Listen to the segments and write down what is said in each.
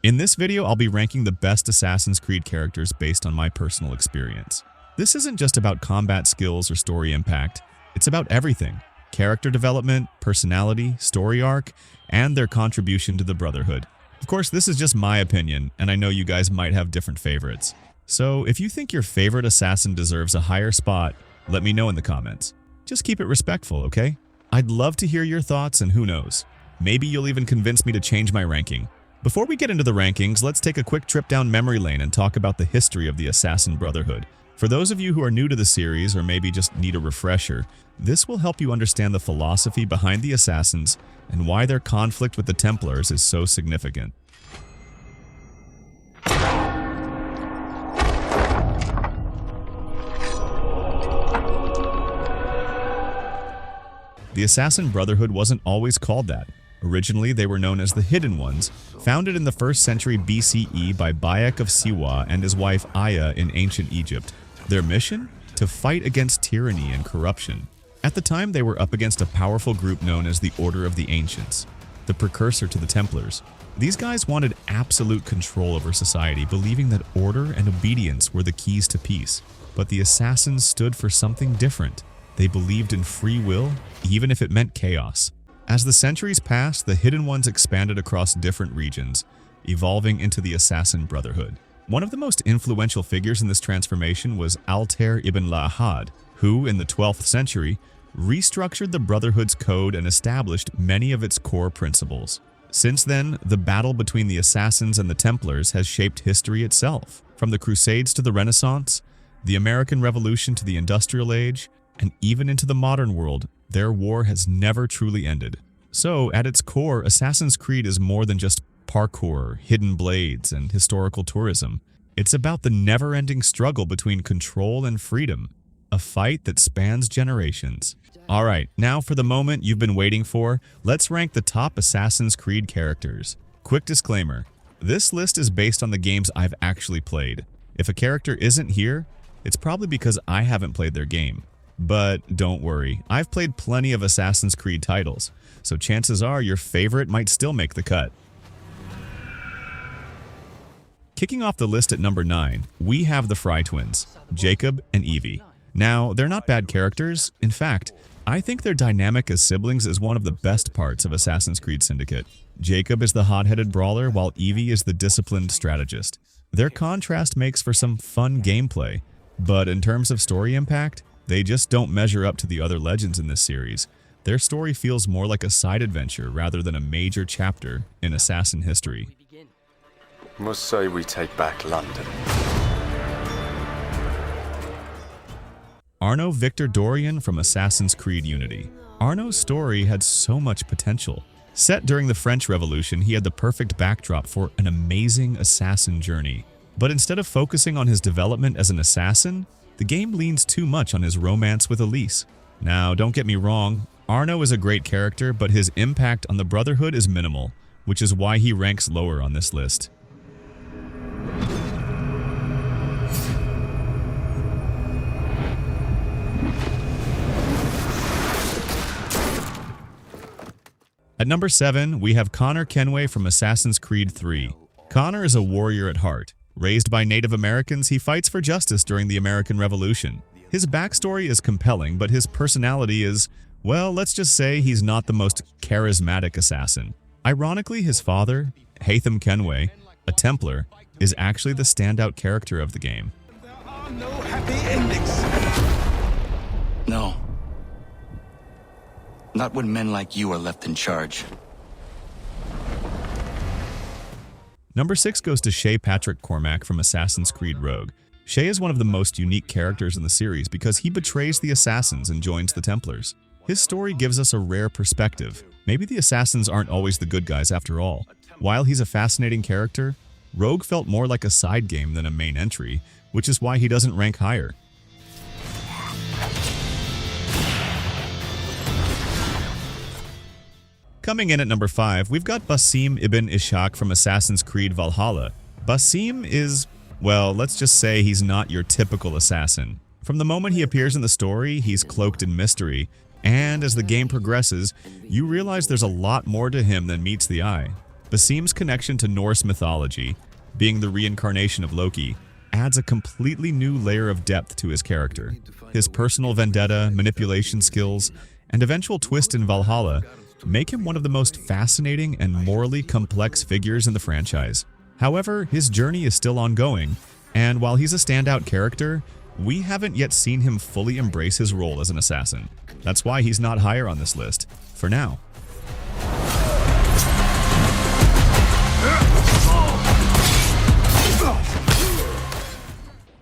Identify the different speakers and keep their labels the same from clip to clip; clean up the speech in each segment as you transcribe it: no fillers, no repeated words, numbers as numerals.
Speaker 1: In this video, I'll be ranking the best Assassin's Creed characters based on my personal experience. This isn't just about combat skills or story impact, it's about everything: character development, personality, story arc, and their contribution to the Brotherhood. Of course, this is just my opinion, and I know you guys might have different favorites. So if you think your favorite assassin deserves a higher spot, let me know in the comments. Just keep it respectful, okay? I'd love to hear your thoughts, and who knows, maybe you'll even convince me to change my ranking. Before we get into the rankings, let's take a quick trip down memory lane and talk about the history of the Assassin Brotherhood. For those of you who are new to the series or maybe just need a refresher, this will help you understand the philosophy behind the Assassins and why their conflict with the Templars is so significant. The Assassin Brotherhood wasn't always called that. Originally, they were known as the Hidden Ones, founded in the 1st century BCE by Bayek of Siwa and his wife Aya in ancient Egypt. Their mission? To fight against tyranny and corruption. At the time, they were up against a powerful group known as the Order of the Ancients, the precursor to the Templars. These guys wanted absolute control over society, believing that order and obedience were the keys to peace. But the Assassins stood for something different. They believed in free will, even if it meant chaos. As the centuries passed, the Hidden Ones expanded across different regions, evolving into the Assassin Brotherhood. One of the most influential figures in this transformation was Altair ibn Lahad, who, in the 12th century, restructured the Brotherhood's code and established many of its core principles. Since then, the battle between the Assassins and the Templars has shaped history itself. From the Crusades to the Renaissance, the American Revolution to the Industrial Age, and even into the modern world, their war has never truly ended. So, at its core, Assassin's Creed is more than just parkour, hidden blades, and historical tourism. It's about the never-ending struggle between control and freedom, a fight that spans generations. Alright, now for the moment you've been waiting for, let's rank the top Assassin's Creed characters. Quick disclaimer, this list is based on the games I've actually played. If a character isn't here, it's probably because I haven't played their game. But don't worry, I've played plenty of Assassin's Creed titles, so chances are your favorite might still make the cut. Kicking off the list at number 9, we have the Fry twins, Jacob and Evie. Now, they're not bad characters. In fact, I think their dynamic as siblings is one of the best parts of Assassin's Creed Syndicate. Jacob is the hot-headed brawler, while Evie is the disciplined strategist. Their contrast makes for some fun gameplay, but in terms of story impact, they just don't measure up to the other legends in this series. Their story feels more like a side adventure rather than a major chapter in Assassin history.
Speaker 2: Must say we take back London.
Speaker 1: Arno Victor Dorian from Assassin's Creed Unity. Arno's story had so much potential. Set during the French Revolution, he had the perfect backdrop for an amazing assassin journey. But instead of focusing on his development as an assassin, the game leans too much on his romance with Elise. Now, don't get me wrong, Arno is a great character, but his impact on the Brotherhood is minimal, which is why he ranks lower on this list. At number 7, we have Connor Kenway from Assassin's Creed 3. Connor is a warrior at heart. Raised by Native Americans, he fights for justice during the American Revolution. His backstory is compelling, but his personality is, well, let's just say he's not the most charismatic assassin. Ironically, his father, Haytham Kenway, a Templar, is actually the standout character of the game.
Speaker 3: There are no happy endings.
Speaker 4: No. Not when men like you are left in charge.
Speaker 1: Number 6 goes to Shay Patrick Cormac from Assassin's Creed Rogue. Shay is one of the most unique characters in the series because he betrays the Assassins and joins the Templars. His story gives us a rare perspective. Maybe the Assassins aren't always the good guys after all. While he's a fascinating character, Rogue felt more like a side game than a main entry, which is why he doesn't rank higher. Coming in at number 5, we've got Basim ibn Ishaq from Assassin's Creed Valhalla. Basim is, well, let's just say he's not your typical assassin. From the moment he appears in the story, he's cloaked in mystery, and as the game progresses, you realize there's a lot more to him than meets the eye. Basim's connection to Norse mythology, being the reincarnation of Loki, adds a completely new layer of depth to his character. His personal vendetta, manipulation skills, and eventual twist in Valhalla make him one of the most fascinating and morally complex figures in the franchise. However, his journey is still ongoing, and while he's a standout character, we haven't yet seen him fully embrace his role as an assassin. That's why he's not higher on this list, for now.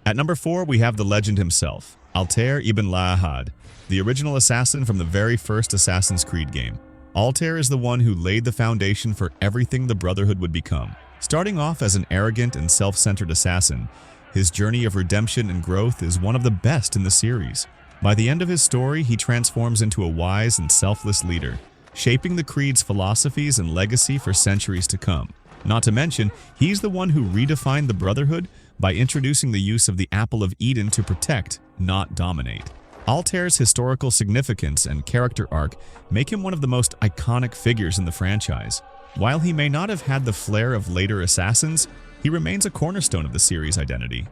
Speaker 1: At number 4, we have the legend himself, Altair ibn Lahad, the original assassin from the very first Assassin's Creed game. Altair is the one who laid the foundation for everything the Brotherhood would become. Starting off as an arrogant and self-centered assassin, his journey of redemption and growth is one of the best in the series. By the end of his story, he transforms into a wise and selfless leader, shaping the Creed's philosophies and legacy for centuries to come. Not to mention, he's the one who redefined the Brotherhood by introducing the use of the Apple of Eden to protect, not dominate. Altair's historical significance and character arc make him one of the most iconic figures in the franchise. While he may not have had the flair of later assassins, he remains a cornerstone of the series' identity.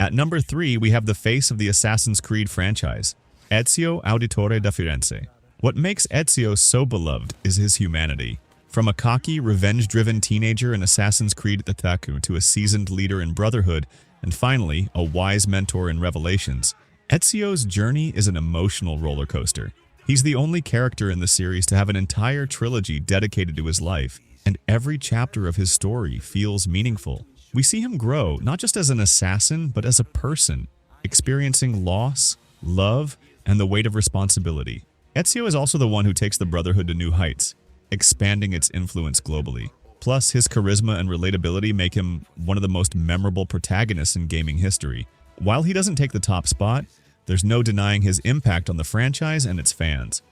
Speaker 1: At number 3, we have the face of the Assassin's Creed franchise, Ezio Auditore da Firenze. What makes Ezio so beloved is his humanity. From a cocky, revenge-driven teenager in Assassin's Creed Attack to a seasoned leader in Brotherhood, and finally, a wise mentor in Revelations, Ezio's journey is an emotional roller coaster. He's the only character in the series to have an entire trilogy dedicated to his life, and every chapter of his story feels meaningful. We see him grow, not just as an assassin, but as a person, experiencing loss, love, and the weight of responsibility. Ezio is also the one who takes the Brotherhood to new heights, expanding its influence globally. Plus, his charisma and relatability make him one of the most memorable protagonists in gaming history. While he doesn't take the top spot, there's no denying his impact on the franchise and its fans.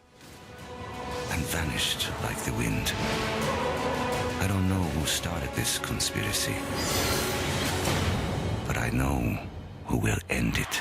Speaker 5: And vanished like the wind. I don't know who started this conspiracy, but I know who will end it.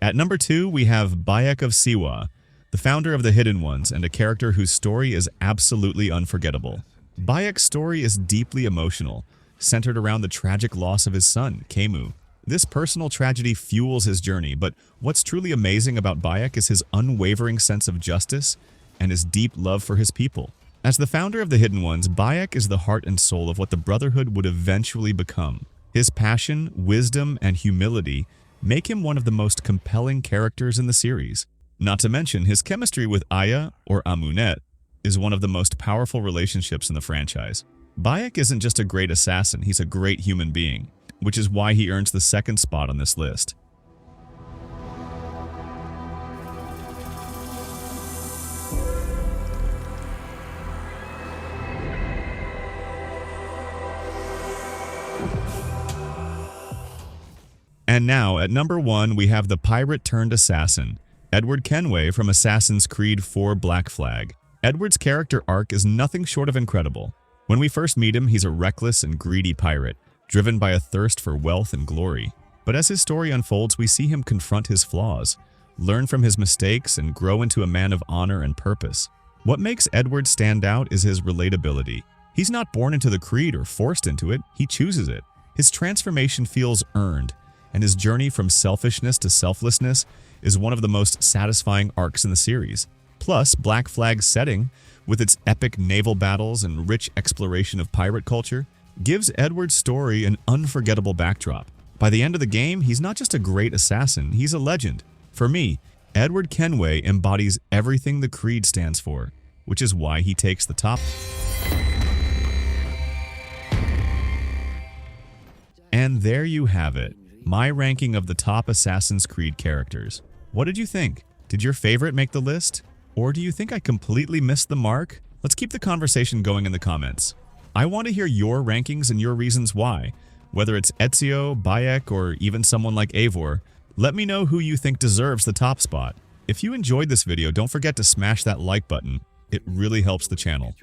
Speaker 1: At number 2, we have Bayek of Siwa, the founder of the Hidden Ones and a character whose story is absolutely unforgettable. Bayek's story is deeply emotional, centered around the tragic loss of his son, Kemu. This personal tragedy fuels his journey, but what's truly amazing about Bayek is his unwavering sense of justice and his deep love for his people. As the founder of the Hidden Ones, Bayek is the heart and soul of what the Brotherhood would eventually become. His passion, wisdom, and humility make him one of the most compelling characters in the series. Not to mention, his chemistry with Aya, or Amunet, is one of the most powerful relationships in the franchise. Bayek isn't just a great assassin, he's a great human being, which is why he earns the second spot on this list. And now, at number 1, we have the pirate-turned-assassin, Edward Kenway from Assassin's Creed IV Black Flag. Edward's character arc is nothing short of incredible. When we first meet him, he's a reckless and greedy pirate, driven by a thirst for wealth and glory. But as his story unfolds, we see him confront his flaws, learn from his mistakes, and grow into a man of honor and purpose. What makes Edward stand out is his relatability. He's not born into the Creed or forced into it, he chooses it. His transformation feels earned, and his journey from selfishness to selflessness is one of the most satisfying arcs in the series. Plus, Black Flag's setting, with its epic naval battles and rich exploration of pirate culture, gives Edward's story an unforgettable backdrop. By the end of the game, he's not just a great assassin, he's a legend. For me, Edward Kenway embodies everything the Creed stands for, which is why he takes the top. And there you have it, my ranking of the top Assassin's Creed characters. What did you think? Did your favorite make the list? Or do you think I completely missed the mark? Let's keep the conversation going in the comments. I want to hear your rankings and your reasons why. Whether it's Ezio, Bayek, or even someone like Eivor, let me know who you think deserves the top spot. If you enjoyed this video, don't forget to smash that like button. It really helps the channel.